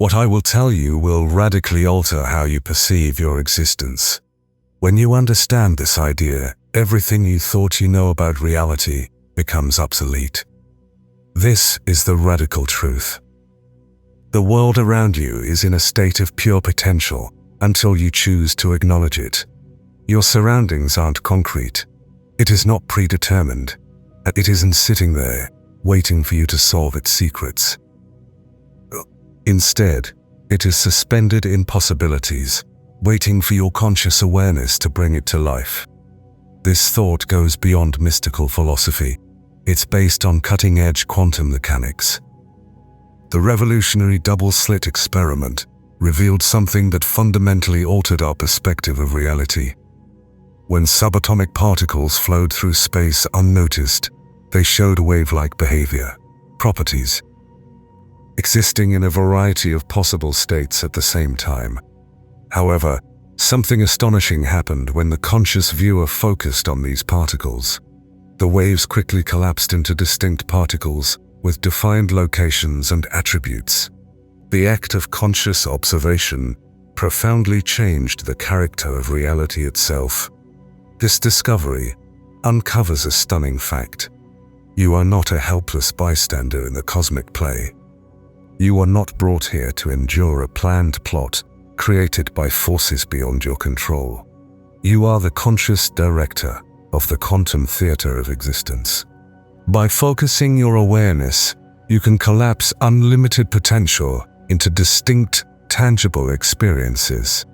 What I will tell you will radically alter how you perceive your existence. When you understand this idea, everything you thought you know about reality becomes obsolete. This is the radical truth. The world around you is in a state of pure potential until you choose to acknowledge it. Your surroundings aren't concrete. It is not predetermined. It isn't sitting there, waiting for you to solve its secrets. Instead, it is suspended in possibilities, waiting for your conscious awareness to bring it to life. This thought goes beyond mystical philosophy. It's based on cutting-edge quantum mechanics. The revolutionary double-slit experiment revealed something that fundamentally altered our perspective of reality. When subatomic particles flowed through space unnoticed, they showed wave-like behavior, properties, existing in a variety of possible states at the same time. However, something astonishing happened when the conscious viewer focused on these particles. The waves quickly collapsed into distinct particles with defined locations and attributes. The act of conscious observation profoundly changed the character of reality itself. This discovery uncovers a stunning fact. You are not a helpless bystander in the cosmic play. You are not brought here to endure a planned plot created by forces beyond your control. You are the conscious director of the quantum theater of existence. By focusing your awareness, you can collapse unlimited potential into distinct, tangible experiences.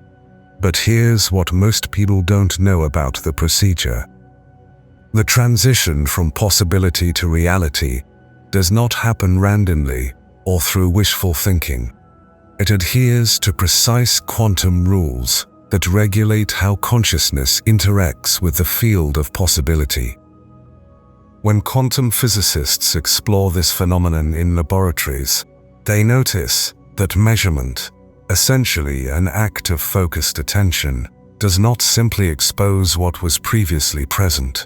But here's what most people don't know about the procedure. The transition from possibility to reality does not happen randomly or through wishful thinking. It adheres to precise quantum rules that regulate how consciousness interacts with the field of possibility. When quantum physicists explore this phenomenon in laboratories, they notice that measurement, essentially an act of focused attention, does not simply expose what was previously present.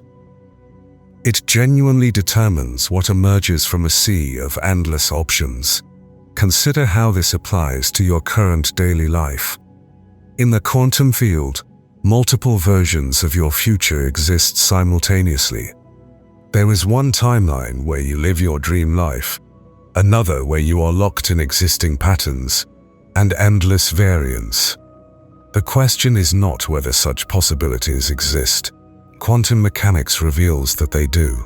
It genuinely determines what emerges from a sea of endless options. Consider how this applies to your current daily life. In the quantum field, multiple versions of your future exist simultaneously. There is one timeline where you live your dream life, another where you are locked in existing patterns, and endless variance. The question is not whether such possibilities exist. Quantum mechanics reveals that they do.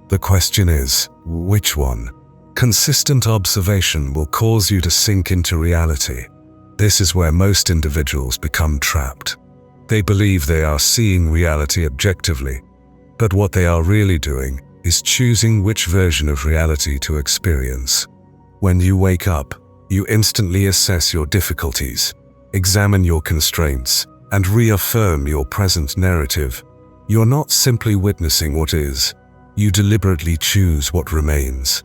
The question is, which one? Consistent observation will cause you to sink into reality. This is where most individuals become trapped. They believe they are seeing reality objectively, but what they are really doing is choosing which version of reality to experience. When you wake up, you instantly assess your difficulties, examine your constraints, and reaffirm your present narrative. You're not simply witnessing what is, you deliberately choose what remains.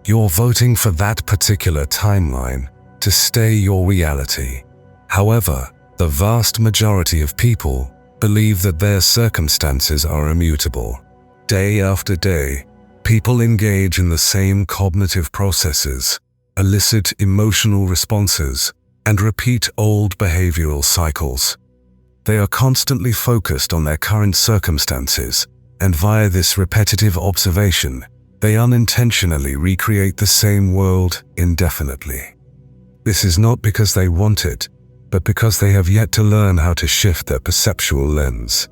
You're voting for that particular timeline to stay your reality. However, the vast majority of people believe that their circumstances are immutable. Day after day, people engage in the same cognitive processes, elicit emotional responses, and repeat old behavioral cycles. They are constantly focused on their current circumstances, and via this repetitive observation, they unintentionally recreate the same world indefinitely. This is not because they want it, but because they have yet to learn how to shift their perceptual lens.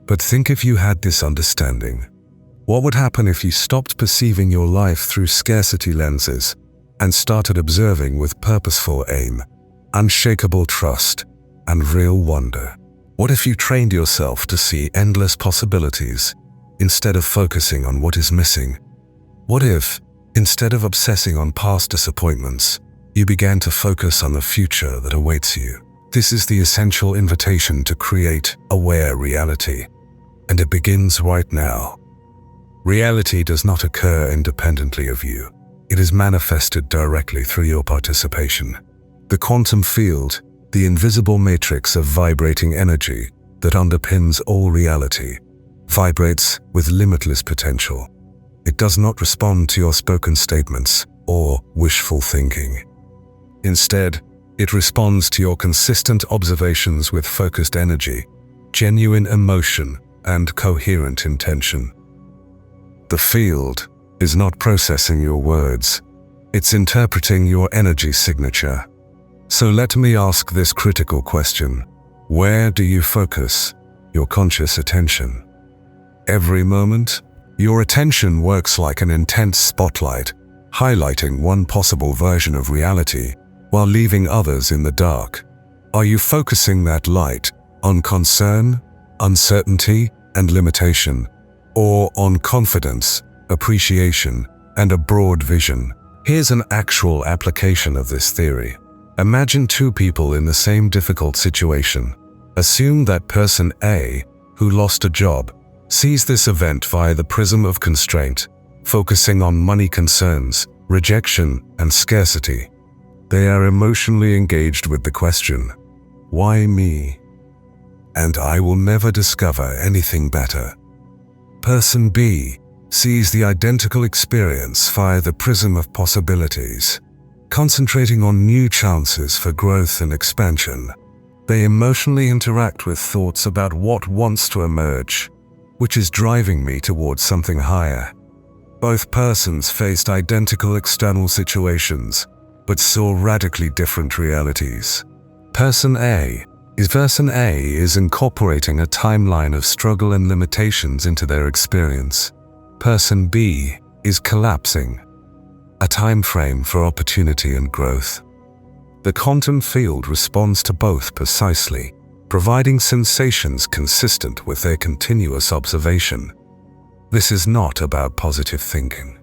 But think if you had this understanding. What would happen if you stopped perceiving your life through scarcity lenses and started observing with purposeful aim, unshakable trust, and real wonder? What if you trained yourself to see endless possibilities instead of focusing on what is missing? What if, instead of obsessing on past disappointments, you began to focus on the future that awaits you? This is the essential invitation to create aware reality, and it begins right now. Reality does not occur independently of you. It is manifested directly through your participation. The quantum field, the invisible matrix of vibrating energy that underpins all reality, vibrates with limitless potential. It does not respond to your spoken statements or wishful thinking. Instead, it responds to your consistent observations with focused energy, genuine emotion, and coherent intention. The field is not processing your words, it's interpreting your energy signature. So let me ask this critical question. Where do you focus your conscious attention? Every moment, your attention works like an intense spotlight, highlighting one possible version of reality while leaving others in the dark. Are you focusing that light on concern, uncertainty, and limitation, or on confidence, appreciation, and a broad vision? Here's an actual application of this theory. Imagine two people in the same difficult situation. Assume that person A, who lost a job, sees this event via the prism of constraint, focusing on money concerns, rejection, and scarcity. They are emotionally engaged with the question, why me? And I will never discover anything better. Person B sees the identical experience via the prism of possibilities, concentrating on new chances for growth and expansion. They emotionally interact with thoughts about what wants to emerge, which is driving me towards something higher. Both persons faced identical external situations, but saw radically different realities. Person A is incorporating a timeline of struggle and limitations into their experience. Person B is collapsing a time frame for opportunity and growth. The quantum field responds to both precisely, providing sensations consistent with their continuous observation. This is not about positive thinking.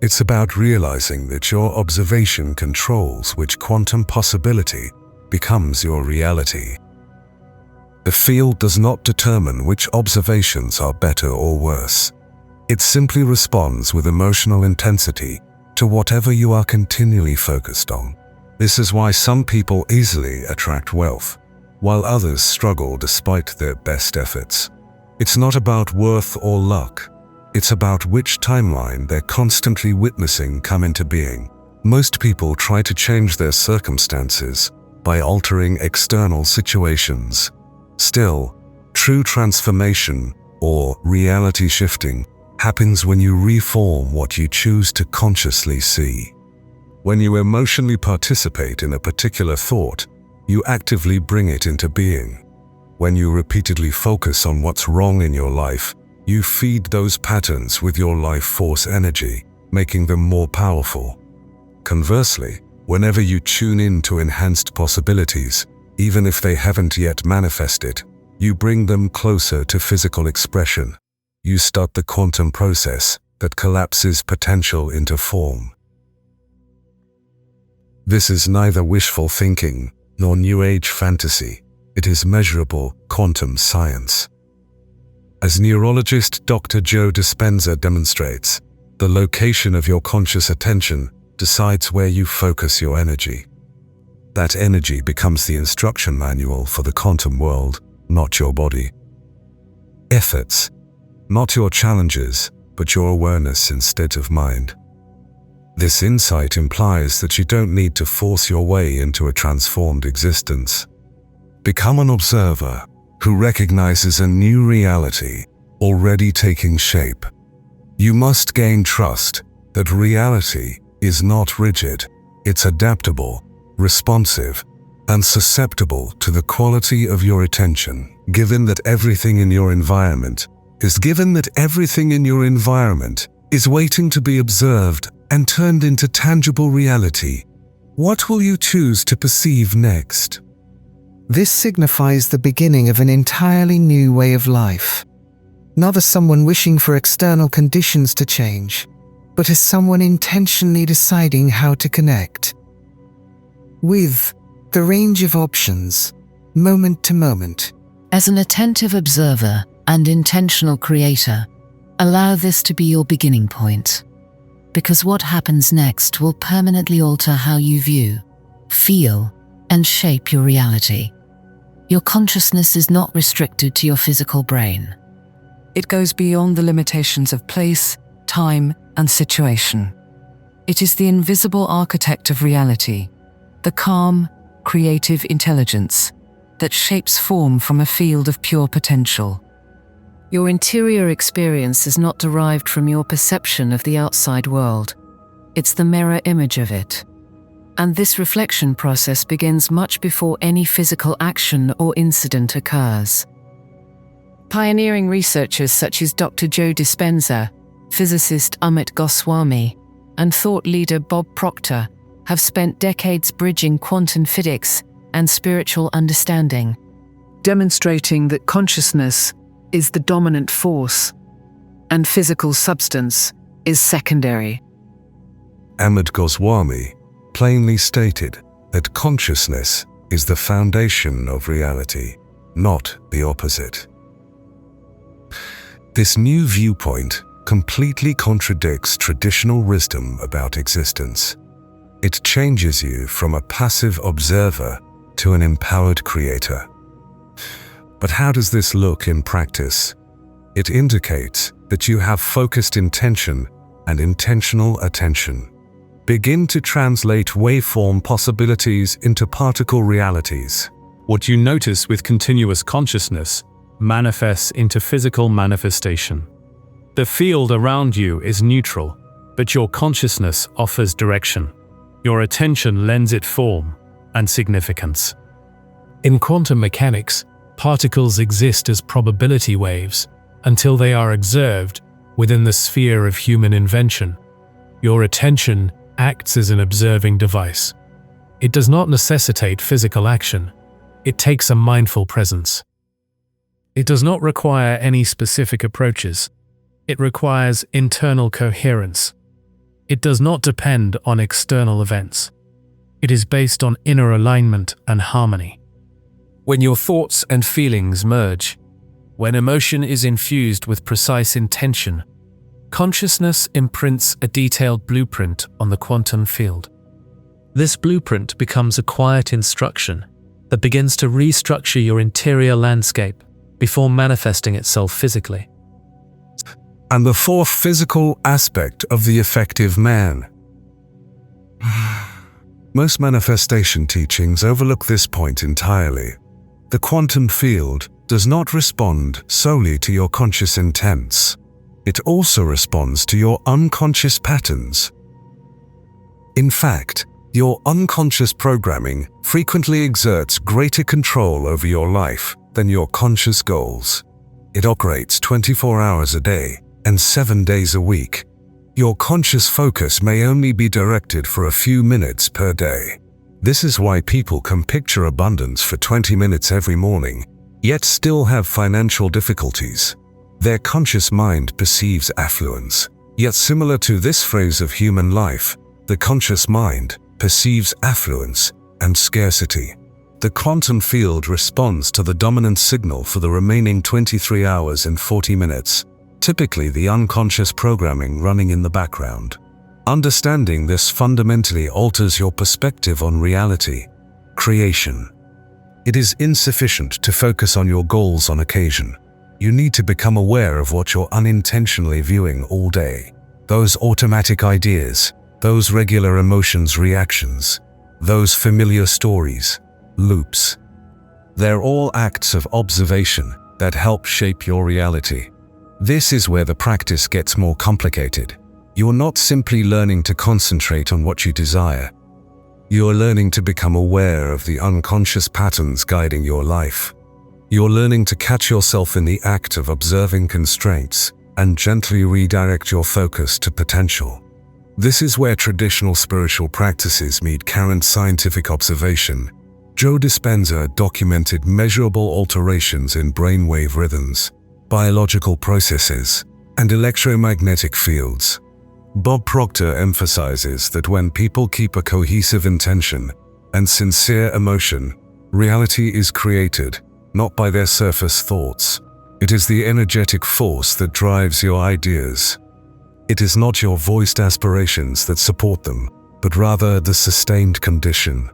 It's about realizing that your observation controls which quantum possibility becomes your reality. The field does not determine which observations are better or worse. It simply responds with emotional intensity to whatever you are continually focused on. This is why some people easily attract wealth, while others struggle despite their best efforts. It's not about worth or luck. It's about which timeline they're constantly witnessing come into being. Most people try to change their circumstances by altering external situations. Still, true transformation, or reality shifting, happens when you reform what you choose to consciously see. When you emotionally participate in a particular thought, you actively bring it into being. When you repeatedly focus on what's wrong in your life, you feed those patterns with your life force energy, making them more powerful. Conversely, whenever you tune in to enhanced possibilities, even if they haven't yet manifested, you bring them closer to physical expression. You start the quantum process that collapses potential into form. This is neither wishful thinking nor New Age fantasy. It is measurable quantum science. As neurologist Dr. Joe Dispenza demonstrates, the location of your conscious attention decides where you focus your energy. That energy becomes the instruction manual for the quantum world, not your body. Efforts, not your challenges, but your awareness instead of mind. This insight implies that you don't need to force your way into a transformed existence. Become an observer who recognizes a new reality already taking shape. You must gain trust that reality is not rigid, it's adaptable, responsive, and susceptible to the quality of your attention. Given that everything in your environment is waiting to be observed and turned into tangible reality, what will you choose to perceive next? This signifies the beginning of an entirely new way of life. Not as someone wishing for external conditions to change, but as someone intentionally deciding how to connect with the range of options, moment to moment. As an attentive observer and intentional creator, allow this to be your beginning point. Because what happens next will permanently alter how you view, feel, and shape your reality. Your consciousness is not restricted to your physical brain. It goes beyond the limitations of place, time, and situation. It is the invisible architect of reality, the calm, creative intelligence that shapes form from a field of pure potential. Your interior experience is not derived from your perception of the outside world. It's the mirror image of it. And this reflection process begins much before any physical action or incident occurs. Pioneering researchers such as Dr. Joe Dispenza, physicist Amit Goswami, and thought leader Bob Proctor have spent decades bridging quantum physics and spiritual understanding, demonstrating that consciousness is the dominant force and physical substance is secondary. Amit Goswami plainly stated that consciousness is the foundation of reality, not the opposite. This new viewpoint completely contradicts traditional wisdom about existence. It changes you from a passive observer to an empowered creator. But how does this look in practice? It indicates that you have focused intention and intentional attention. Begin to translate waveform possibilities into particle realities. What you notice with continuous consciousness manifests into physical manifestation. The field around you is neutral, but your consciousness offers direction. Your attention lends it form and significance. In quantum mechanics, particles exist as probability waves until they are observed within the sphere of human invention. Your attention acts as an observing device. It does not necessitate physical action. It takes a mindful presence. It does not require any specific approaches. It requires internal coherence. It does not depend on external events. It is based on inner alignment and harmony. When your thoughts and feelings merge, when emotion is infused with precise intention, consciousness imprints a detailed blueprint on the quantum field. This blueprint becomes a quiet instruction that begins to restructure your interior landscape before manifesting itself physically. And the fourth physical aspect of the effective man. Most manifestation teachings overlook this point entirely. The quantum field does not respond solely to your conscious intents. It also responds to your unconscious patterns. In fact, your unconscious programming frequently exerts greater control over your life than your conscious goals. It operates 24 hours a day and 7 days a week. Your conscious focus may only be directed for a few minutes per day. This is why people can picture abundance for 20 minutes every morning, yet still have financial difficulties. Their conscious mind perceives affluence. Yet similar to this phase of human life, the conscious mind perceives affluence and scarcity. The quantum field responds to the dominant signal for the remaining 23 hours and 40 minutes, typically the unconscious programming running in the background. Understanding this fundamentally alters your perspective on reality, creation. It is insufficient to focus on your goals on occasion. You need to become aware of what you're unintentionally viewing all day. Those automatic ideas, those regular emotions, reactions, those familiar stories, loops. They're all acts of observation that help shape your reality. This is where the practice gets more complicated. You're not simply learning to concentrate on what you desire. You're learning to become aware of the unconscious patterns guiding your life. You're learning to catch yourself in the act of observing constraints and gently redirect your focus to potential. This is where traditional spiritual practices meet current scientific observation. Joe Dispenza documented measurable alterations in brainwave rhythms, biological processes, and electromagnetic fields. Bob Proctor emphasizes that when people keep a cohesive intention and sincere emotion, reality is created, not by their surface thoughts. It is the energetic force that drives your ideas. It is not your voiced aspirations that support them, but rather the sustained condition.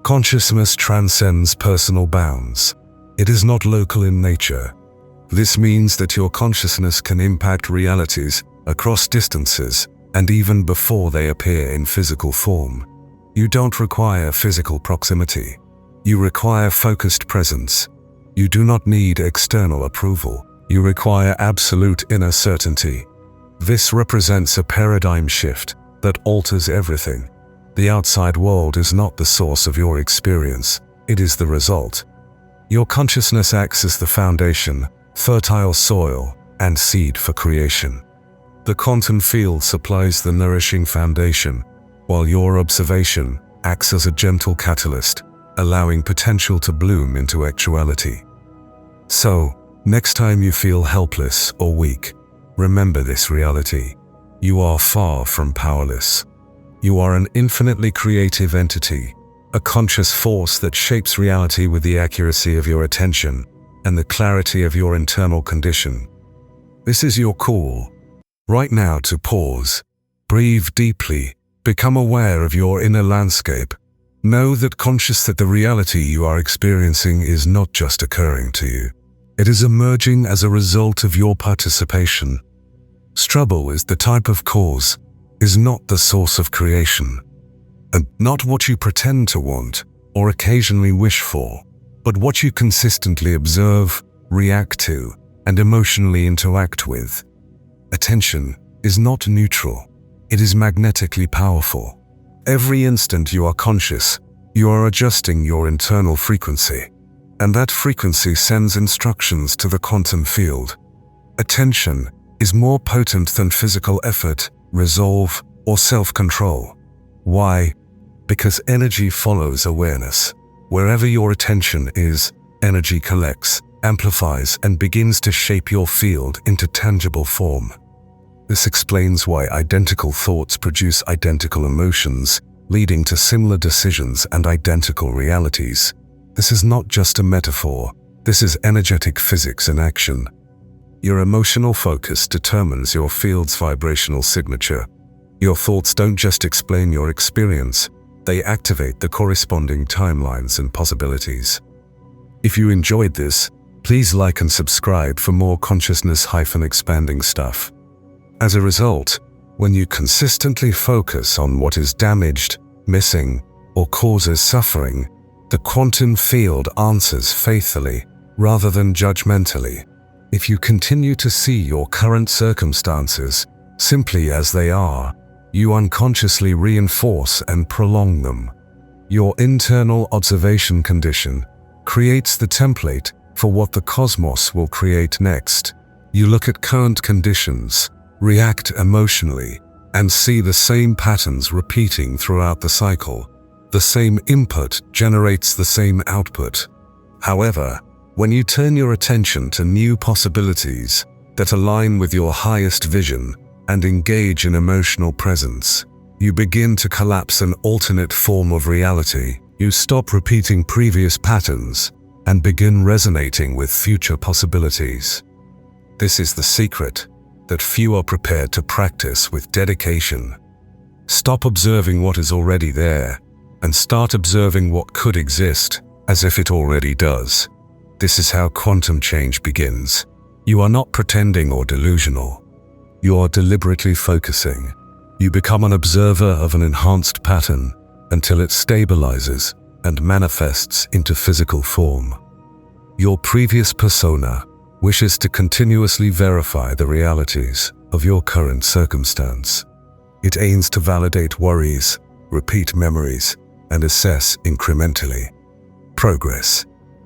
Consciousness transcends personal bounds. It is not local in nature. This means that your consciousness can impact realities across distances and even before they appear in physical form. You don't require physical proximity. You require focused presence. You do not need external approval. You require absolute inner certainty. This represents a paradigm shift that alters everything. The outside world is not the source of your experience, it is the result. Your consciousness acts as the foundation, fertile soil, and seed for creation. The quantum field supplies the nourishing foundation, while your observation acts as a gentle catalyst, allowing potential to bloom into actuality. So, next time you feel helpless or weak, remember this reality. You are far from powerless. You are an infinitely creative entity, a conscious force that shapes reality with the accuracy of your attention and the clarity of your internal condition. This is your call, right now, to pause, breathe deeply, become aware of your inner landscape. Know that conscious that the reality you are experiencing is not just occurring to you. It is emerging as a result of your participation. Struggle is the type of cause, is not the source of creation. And not what you pretend to want or occasionally wish for, but what you consistently observe, react to, and emotionally interact with. Attention is not neutral. It is magnetically powerful. Every instant you are conscious, you are adjusting your internal frequency, and that frequency sends instructions to the quantum field. Attention is more potent than physical effort, resolve, or self-control. Why? Because energy follows awareness. Wherever your attention is, energy collects, amplifies, and begins to shape your field into tangible form. This explains why identical thoughts produce identical emotions, leading to similar decisions and identical realities. This is not just a metaphor. This is energetic physics in action. Your emotional focus determines your field's vibrational signature. Your thoughts don't just explain your experience, they activate the corresponding timelines and possibilities. If you enjoyed this, please like and subscribe for more consciousness-expanding stuff. As a result, when you consistently focus on what is damaged, missing, or causes suffering, the quantum field answers faithfully rather than judgmentally. If you continue to see your current circumstances simply as they are, you unconsciously reinforce and prolong them. Your internal observation condition creates the template for what the cosmos will create next. You look at current conditions, react emotionally, and see the same patterns repeating throughout the cycle. The same input generates the same output. However, when you turn your attention to new possibilities that align with your highest vision and engage in emotional presence, you begin to collapse an alternate form of reality. You stop repeating previous patterns and begin resonating with future possibilities. This is the secret that few are prepared to practice with dedication. Stop observing what is already there and start observing what could exist as if it already does. This is how quantum change begins. You are not pretending or delusional. You are deliberately focusing. You become an observer of an enhanced pattern until it stabilizes and manifests into physical form. Your previous persona wishes to continuously verify the realities of your current circumstance. It aims to validate worries, repeat memories, and assess incrementally progress.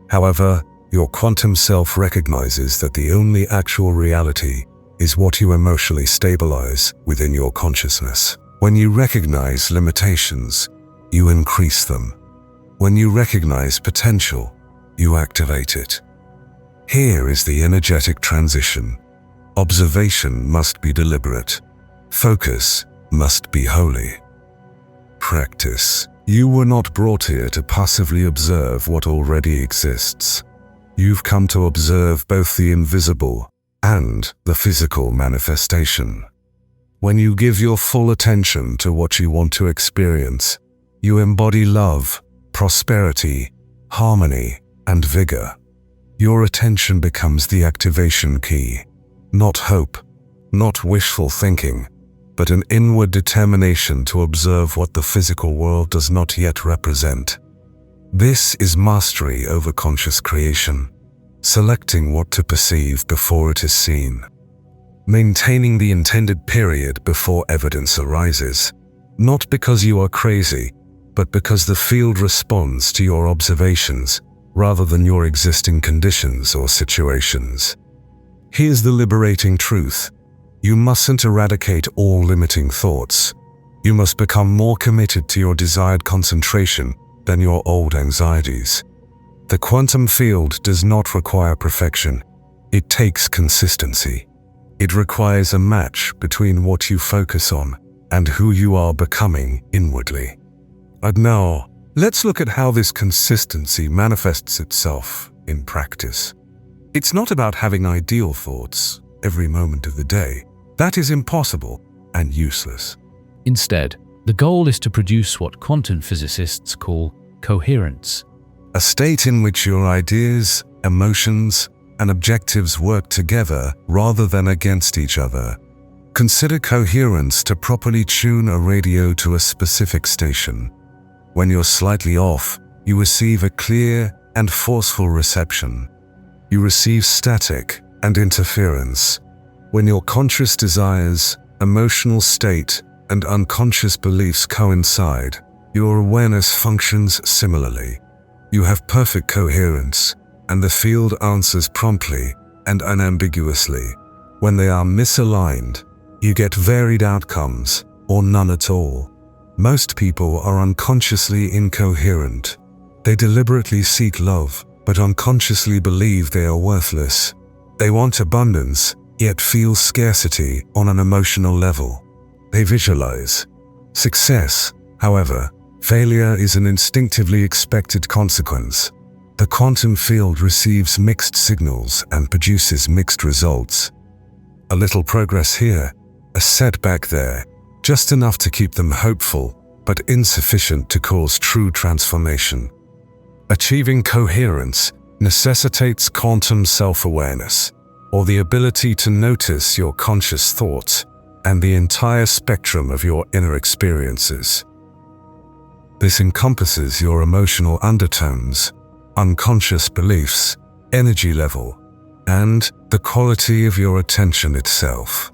However, your quantum self recognizes that the only actual reality is what you emotionally stabilize within your consciousness. When you recognize limitations, you increase them. When you recognize potential, you activate it. Here is the energetic transition. Observation must be deliberate. Focus must be holy. Practice. You were not brought here to passively observe what already exists. You've come to observe both the invisible and the physical manifestation. When you give your full attention to what you want to experience, you embody love, prosperity, harmony, and vigor. Your attention becomes the activation key. Not hope, not wishful thinking, but an inward determination to observe what the physical world does not yet represent. This is mastery over conscious creation, selecting what to perceive before it is seen. Maintaining the intended period before evidence arises, not because you are crazy, but because the field responds to your observations rather than your existing conditions or situations. Here's the liberating truth. You mustn't eradicate all limiting thoughts. You must become more committed to your desired concentration than your old anxieties. The quantum field does not require perfection. It takes consistency. It requires a match between what you focus on and who you are becoming inwardly. And now, let's look at how this consistency manifests itself in practice. It's not about having ideal thoughts every moment of the day. That is impossible and useless. Instead, the goal is to produce what quantum physicists call coherence. A state in which your ideas, emotions, and objectives work together rather than against each other. Consider coherence to properly tune a radio to a specific station. When you're slightly off, you receive a clear and forceful reception. You receive static and interference. When your conscious desires, emotional state, and unconscious beliefs coincide, your awareness functions similarly. You have perfect coherence, and the field answers promptly and unambiguously. When they are misaligned, you get varied outcomes, or none at all. Most people are unconsciously incoherent. They deliberately seek love, but unconsciously believe they are worthless. They want abundance, yet feel scarcity on an emotional level. They visualize success. However, failure is an instinctively expected consequence. The quantum field receives mixed signals and produces mixed results. A little progress here, a setback there, just enough to keep them hopeful, but insufficient to cause true transformation. Achieving coherence necessitates quantum self-awareness, or the ability to notice your conscious thoughts and the entire spectrum of your inner experiences. This encompasses your emotional undertones, unconscious beliefs, energy level, and the quality of your attention itself.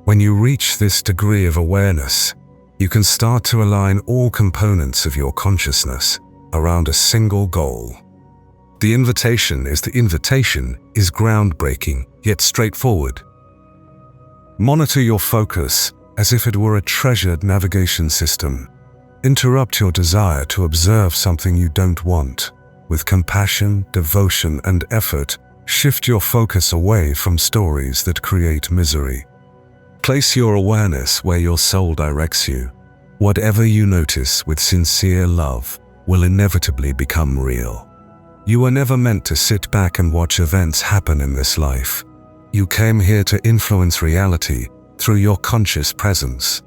When you reach this degree of awareness, you can start to align all components of your consciousness around a single goal. The invitation is groundbreaking, yet straightforward. Monitor your focus as if it were a treasured navigation system. Interrupt your desire to observe something you don't want. With compassion, devotion, and effort, shift your focus away from stories that create misery. Place your awareness where your soul directs you. Whatever you notice with sincere love will inevitably become real. You were never meant to sit back and watch events happen in this life. You came here to influence reality through your conscious presence.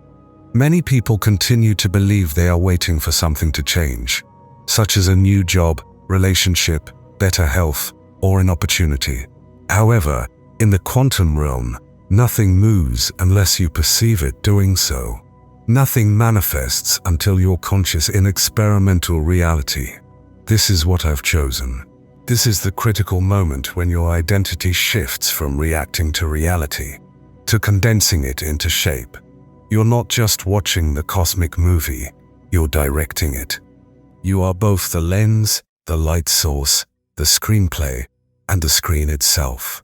Many people continue to believe they are waiting for something to change, such as a new job, relationship, better health, or an opportunity. However, in the quantum realm, nothing moves unless you perceive it doing so. Nothing manifests until you're conscious in experimental reality. This is what I've chosen. This is the critical moment when your identity shifts from reacting to reality, to condensing it into shape. You're not just watching the cosmic movie, you're directing it. You are both the lens, the light source, the screenplay, and the screen itself.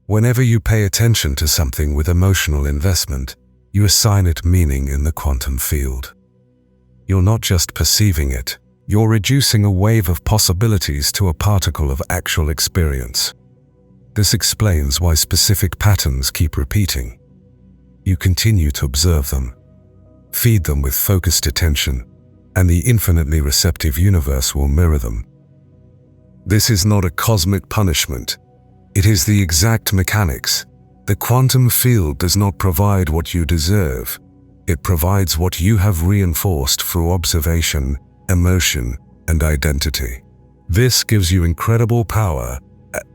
Whenever you pay attention to something with emotional investment, you assign it meaning in the quantum field. You're not just perceiving it, you're reducing a wave of possibilities to a particle of actual experience. This explains why specific patterns keep repeating. You continue to observe them, feed them with focused attention, and the infinitely receptive universe will mirror them. This is not a cosmic punishment. It is the exact mechanics. The quantum field does not provide what you deserve. It provides what you have reinforced through observation, emotion, and identity. This gives you incredible power,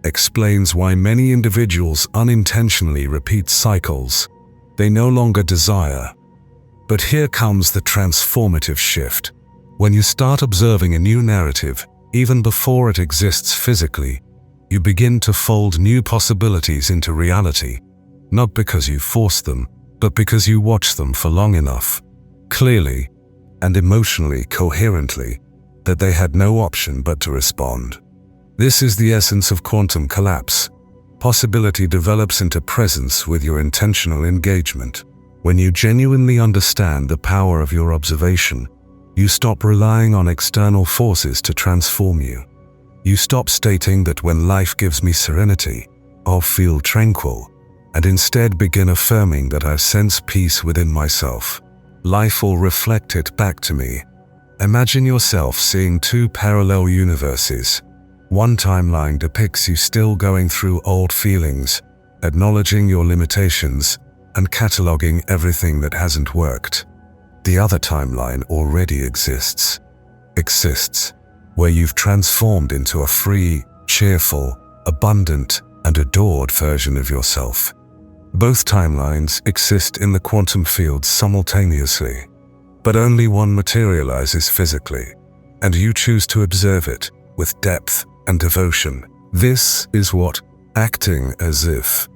explains why many individuals unintentionally repeat cycles, They no longer desire. But here comes the transformative shift. When you start observing a new narrative, even before it exists physically, you begin to fold new possibilities into reality, not because you force them, but because you watch them for long enough, clearly and emotionally coherently, that they had no option but to respond. This is the essence of quantum collapse. Possibility develops into presence with your intentional engagement. When you genuinely understand the power of your observation, you stop relying on external forces to transform you. You stop stating that when life gives me serenity, I'll feel tranquil, and instead begin affirming that I sense peace within myself. Life will reflect it back to me. Imagine yourself seeing two parallel universes. One timeline depicts you still going through old feelings, acknowledging your limitations, and cataloging everything that hasn't worked. The other timeline already exists, where you've transformed into a free, cheerful, abundant, and adored version of yourself. Both timelines exist in the quantum field simultaneously, but only one materializes physically, and you choose to observe it with depth and devotion. This is what acting as if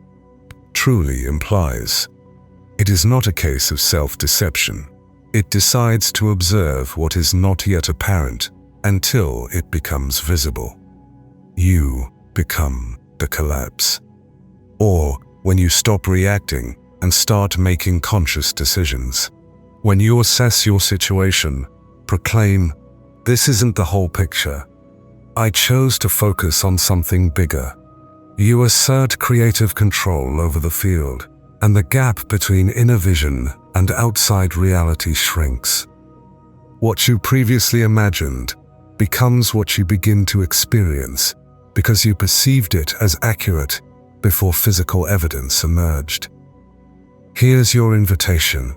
truly implies. It is not a case of self-deception. It decides to observe what is not yet apparent until it becomes visible. You become the collapse. Or when you stop reacting and start making conscious decisions. When you assess your situation, proclaim, "This isn't the whole picture. I chose to focus on something bigger." You assert creative control over the field, and the gap between inner vision and outside reality shrinks. What you previously imagined becomes what you begin to experience because you perceived it as accurate before physical evidence emerged. Here's your invitation.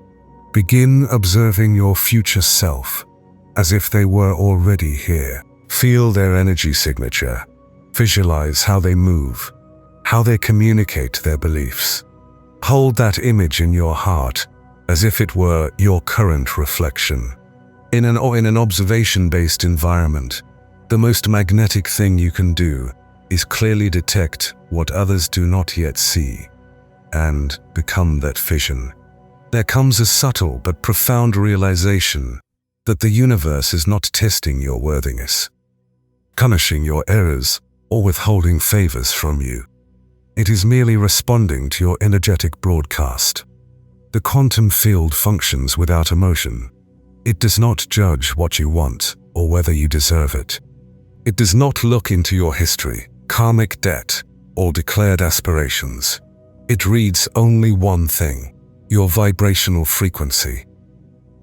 Begin observing your future self as if they were already here. Feel their energy signature. Visualize how they move, how they communicate their beliefs. Hold that image in your heart as if it were your current reflection. In an observation-based environment, the most magnetic thing you can do is clearly detect what others do not yet see and become that vision. There comes a subtle but profound realization that the universe is not testing your worthiness, punishing your errors, or withholding favors from you. It is merely responding to your energetic broadcast. The quantum field functions without emotion. It does not judge what you want or whether you deserve it. It does not look into your history, karmic debt, or declared aspirations. It reads only one thing: your vibrational frequency.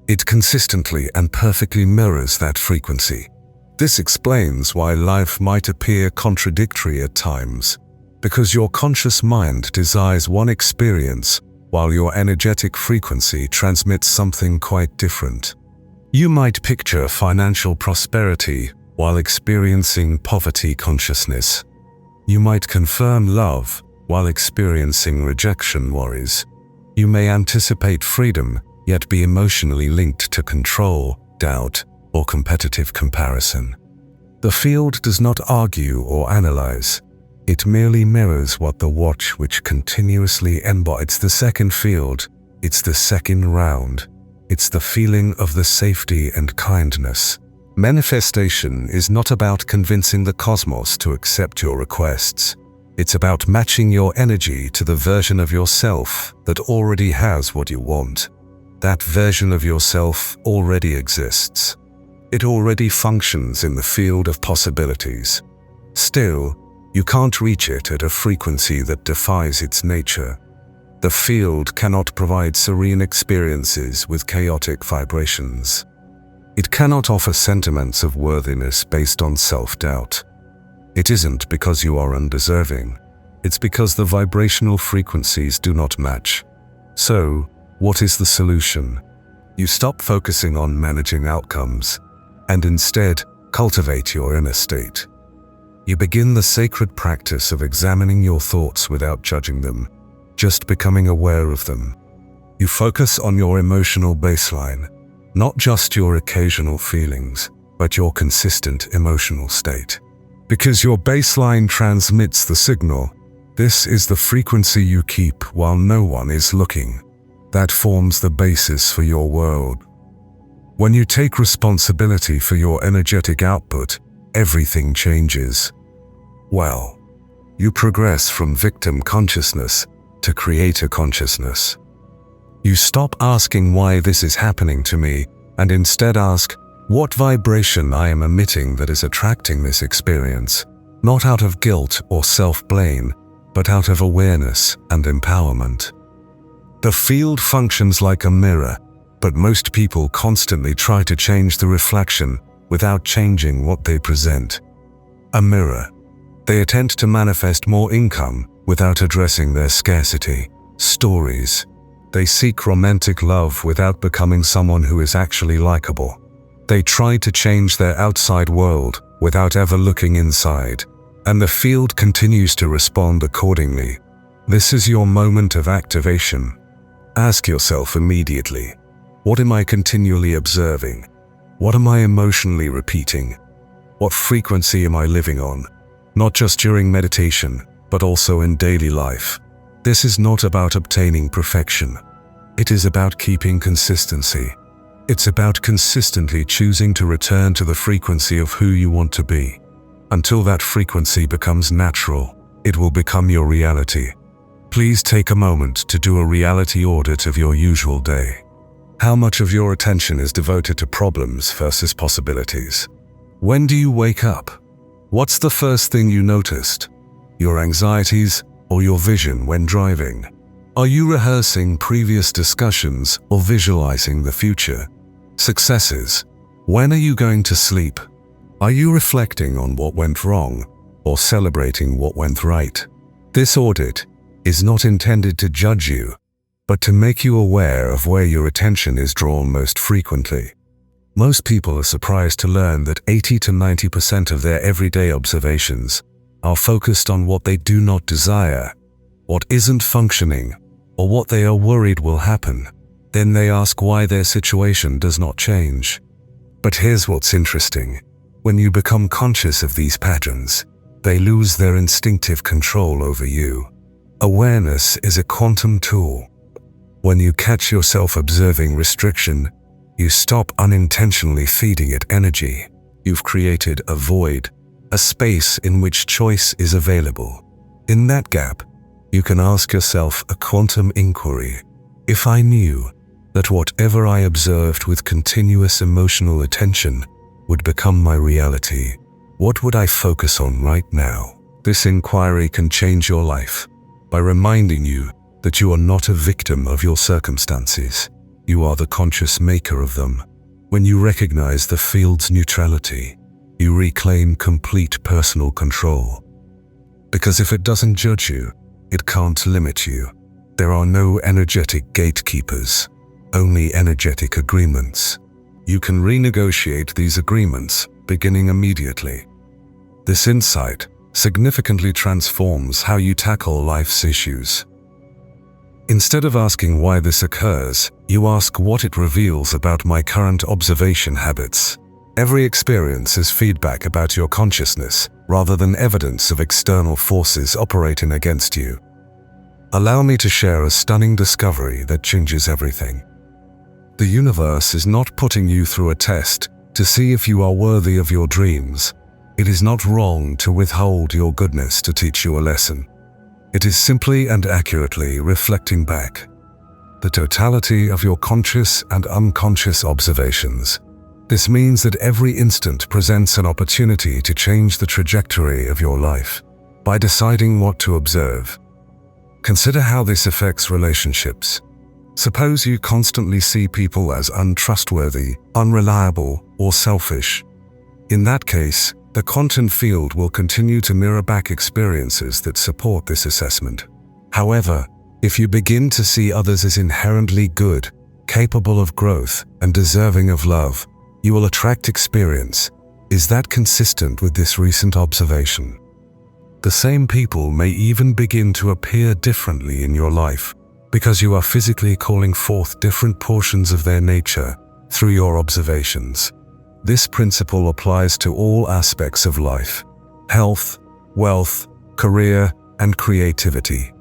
It consistently and perfectly mirrors that frequency. This explains why life might appear contradictory at times, because your conscious mind desires one experience while your energetic frequency transmits something quite different. You might picture financial prosperity while experiencing poverty consciousness. You might confirm love while experiencing rejection worries. You may anticipate freedom, yet be emotionally linked to control, doubt, or competitive comparison. The field does not argue or analyze. It merely mirrors what the watch which continuously embodies the second field. It's the second round. It's the feeling of the safety and kindness. Manifestation is not about convincing the cosmos to accept your requests. It's about matching your energy to the version of yourself that already has what you want. That version of yourself already exists. It already functions in the field of possibilities. Still, you can't reach it at a frequency that defies its nature. The field cannot provide serene experiences with chaotic vibrations. It cannot offer sentiments of worthiness based on self-doubt. It isn't because you are undeserving. It's because the vibrational frequencies do not match. So, what is the solution? You stop focusing on managing outcomes and instead cultivate your inner state. You begin the sacred practice of examining your thoughts without judging them, just becoming aware of them. You focus on your emotional baseline, not just your occasional feelings, but your consistent emotional state. Because your baseline transmits the signal, this is the frequency you keep while no one is looking. That forms the basis for your world. When you take responsibility for your energetic output, everything changes. Well, you progress from victim consciousness to creator consciousness. You stop asking why this is happening to me and instead ask, what vibration I am emitting that is attracting this experience, not out of guilt or self-blame, but out of awareness and empowerment. The field functions like a mirror, but most people constantly try to change the reflection without changing what they present. A mirror. They attempt to manifest more income without addressing their scarcity. Stories. They seek romantic love without becoming someone who is actually likable. They try to change their outside world without ever looking inside, and the field continues to respond accordingly. This is your moment of activation. Ask yourself immediately, what am I continually observing? What am I emotionally repeating? What frequency am I living on? Not just during meditation, but also in daily life. This is not about obtaining perfection. It is about keeping consistency. It's about consistently choosing to return to the frequency of who you want to be. Until that frequency becomes natural, it will become your reality. Please take a moment to do a reality audit of your usual day. How much of your attention is devoted to problems versus possibilities? When do you wake up? What's the first thing you noticed? Your anxieties or your vision when driving? Are you rehearsing previous discussions or visualizing the future? Successes. When are you going to sleep? Are you reflecting on what went wrong or celebrating what went right? This audit is not intended to judge you, but to make you aware of where your attention is drawn most frequently. Most people are surprised to learn that 80 to 90% of their everyday observations are focused on what they do not desire, what isn't functioning, or what they are worried will happen. Then they ask why their situation does not change. But here's what's interesting. When you become conscious of these patterns, they lose their instinctive control over you. Awareness is a quantum tool. When you catch yourself observing restriction, you stop unintentionally feeding it energy. You've created a void, a space in which choice is available. In that gap, you can ask yourself a quantum inquiry. If I knew that whatever I observed with continuous emotional attention would become my reality, what would I focus on right now? This inquiry can change your life by reminding you that you are not a victim of your circumstances. You are the conscious maker of them. When you recognize the field's neutrality, you reclaim complete personal control. Because if it doesn't judge you, it can't limit you. There are no energetic gatekeepers, only energetic agreements. You can renegotiate these agreements beginning immediately. This insight significantly transforms how you tackle life's issues. Instead of asking why this occurs, you ask what it reveals about my current observation habits. Every experience is feedback about your consciousness, rather than evidence of external forces operating against you. Allow me to share a stunning discovery that changes everything. The universe is not putting you through a test to see if you are worthy of your dreams. It is not wrong to withhold your goodness to teach you a lesson. It is simply and accurately reflecting back the totality of your conscious and unconscious observations. This means that every instant presents an opportunity to change the trajectory of your life by deciding what to observe. Consider how this affects relationships. Suppose you constantly see people as untrustworthy, unreliable, or selfish. In that case, the quantum field will continue to mirror back experiences that support this assessment. However, if you begin to see others as inherently good, capable of growth, and deserving of love, you will attract experience. Is that consistent with this recent observation? The same people may even begin to appear differently in your life, because you are physically calling forth different portions of their nature through your observations. This principle applies to all aspects of life: health, wealth, career, and creativity.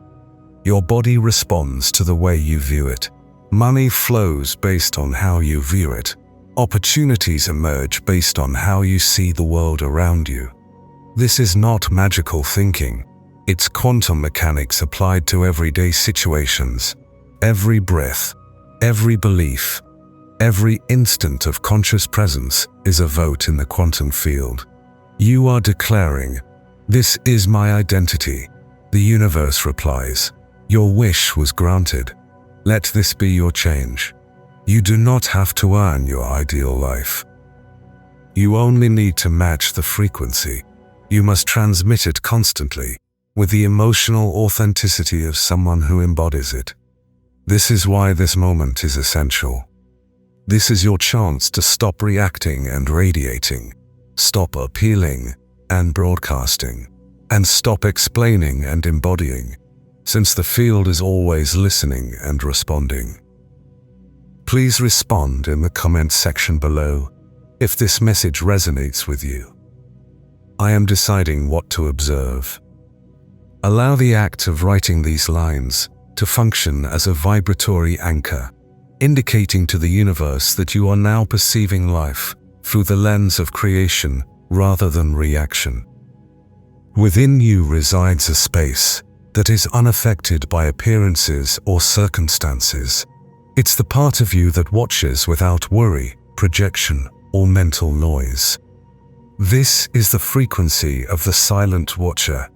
Your body responds to the way you view it. Money flows based on how you view it. Opportunities emerge based on how you see the world around you. This is not magical thinking. It's quantum mechanics applied to everyday situations. Every breath, every belief, every instant of conscious presence is a vote in the quantum field. You are declaring, "This is my identity." The universe replies, "Your wish was granted. Let this be your change." You do not have to earn your ideal life. You only need to match the frequency. You must transmit it constantly, with the emotional authenticity of someone who embodies it. This is why this moment is essential. This is your chance to stop reacting and radiating, stop appealing and broadcasting, and stop explaining and embodying, since the field is always listening and responding. Please respond in the comment section below if this message resonates with you. I am deciding what to observe. Allow the act of writing these lines to function as a vibratory anchor, indicating to the universe that you are now perceiving life through the lens of creation rather than reaction. Within you resides a space that is unaffected by appearances or circumstances. It's the part of you that watches without worry, projection, or mental noise. This is the frequency of the silent watcher,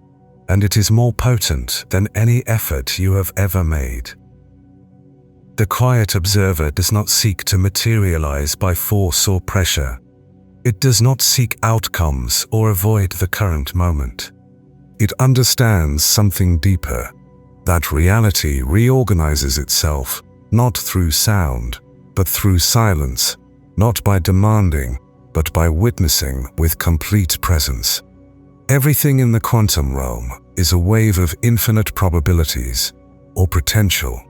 and it is more potent than any effort you have ever made. The quiet observer does not seek to materialize by force or pressure. It does not seek outcomes or avoid the current moment. It understands something deeper, that reality reorganizes itself, not through sound, but through silence, not by demanding, but by witnessing with complete presence. Everything in the quantum realm is a wave of infinite probabilities, or potential.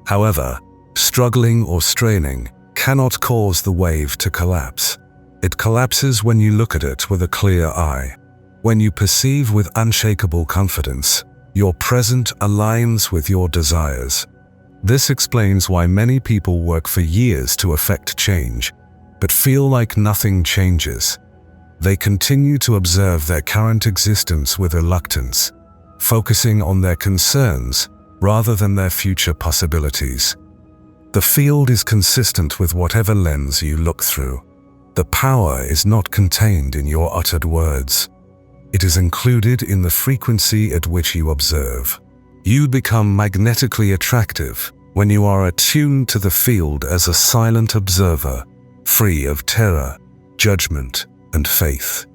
However, struggling or straining cannot cause the wave to collapse. It collapses when you look at it with a clear eye. When you perceive with unshakable confidence, your present aligns with your desires. This explains why many people work for years to effect change, but feel like nothing changes. They continue to observe their current existence with reluctance, focusing on their concerns rather than their future possibilities. The field is consistent with whatever lens you look through. The power is not contained in your uttered words. It is included in the frequency at which you observe. You become magnetically attractive when you are attuned to the field as a silent observer, free of terror, judgment, and faith.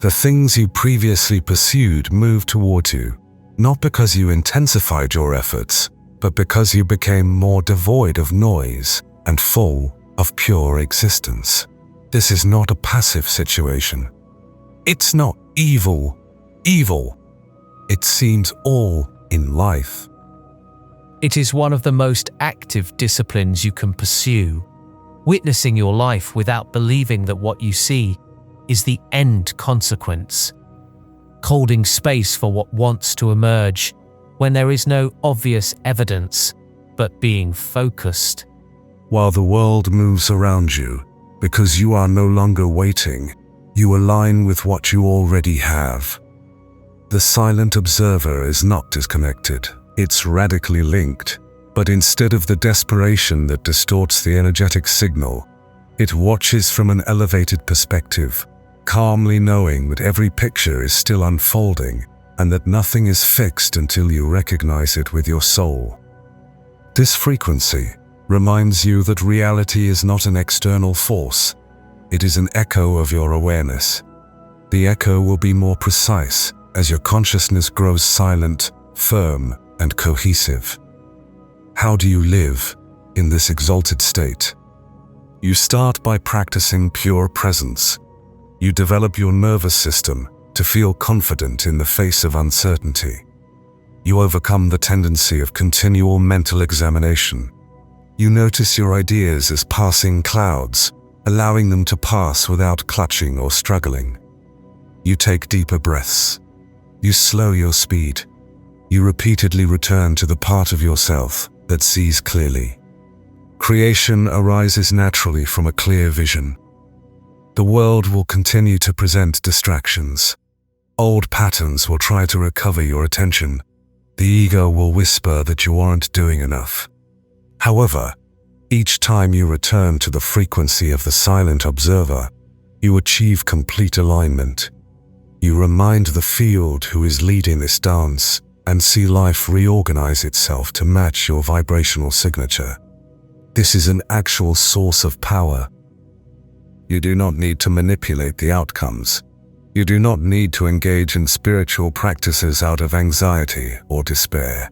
The things you previously pursued move toward you, not because you intensified your efforts, but because you became more devoid of noise and full of pure existence. This is not a passive situation. It's not evil. It seems all in life. It is one of the most active disciplines you can pursue. Witnessing your life without believing that what you see is the end consequence. Holding space for what wants to emerge when there is no obvious evidence, but being focused. While the world moves around you, because you are no longer waiting, you align with what you already have. The silent observer is not disconnected. It's radically linked, but instead of the desperation that distorts the energetic signal, it watches from an elevated perspective, calmly knowing that every picture is still unfolding and that nothing is fixed until you recognize it with your soul. This frequency reminds you that reality is not an external force. It is an echo of your awareness. The echo will be more precise as your consciousness grows silent, firm, and cohesive. How do you live in this exalted state? You start by practicing pure presence. You develop your nervous system to feel confident in the face of uncertainty. You overcome the tendency of continual mental examination. You notice your ideas as passing clouds, allowing them to pass without clutching or struggling. You take deeper breaths. You slow your speed. You repeatedly return to the part of yourself that sees clearly. Creation arises naturally from a clear vision. The world will continue to present distractions. Old patterns will try to recover your attention. The ego will whisper that you aren't doing enough. However, each time you return to the frequency of the silent observer, you achieve complete alignment. You remind the field who is leading this dance and see life reorganize itself to match your vibrational signature. This is an actual source of power. You do not need to manipulate the outcomes. You do not need to engage in spiritual practices out of anxiety or despair.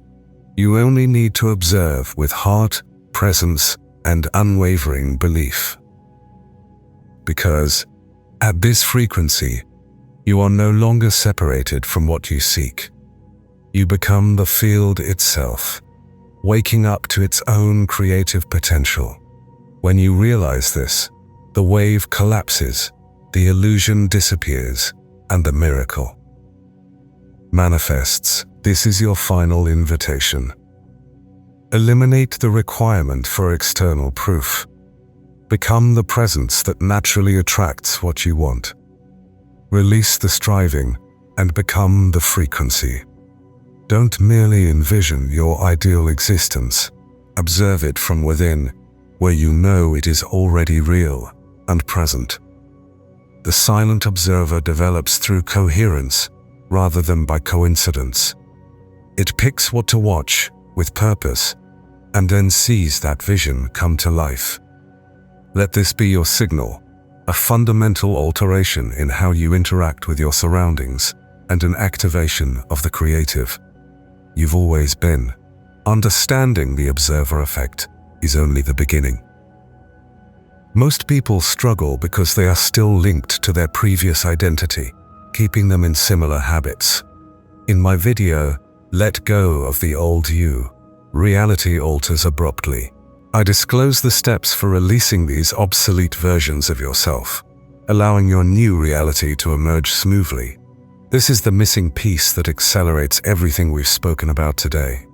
You only need to observe with heart, presence, and unwavering belief. Because, at this frequency, you are no longer separated from what you seek. You become the field itself, waking up to its own creative potential. When you realize this, the wave collapses, the illusion disappears, and the miracle manifests. This is your final invitation. Eliminate the requirement for external proof. Become the presence that naturally attracts what you want. Release the striving and become the frequency. Don't merely envision your ideal existence. Observe it from within, where you know it is already real and present. The silent observer develops through coherence rather than by coincidence. It picks what to watch with purpose and then sees that vision come to life. Let this be your signal, a fundamental alteration in how you interact with your surroundings and an activation of the creative you've always been. Understanding the observer effect is only the beginning. Most people struggle because they are still linked to their previous identity, keeping them in similar habits. In my video, Let Go of the Old You, Reality Alters Abruptly, I disclose the steps for releasing these obsolete versions of yourself, allowing your new reality to emerge smoothly. This is the missing piece that accelerates everything we've spoken about today.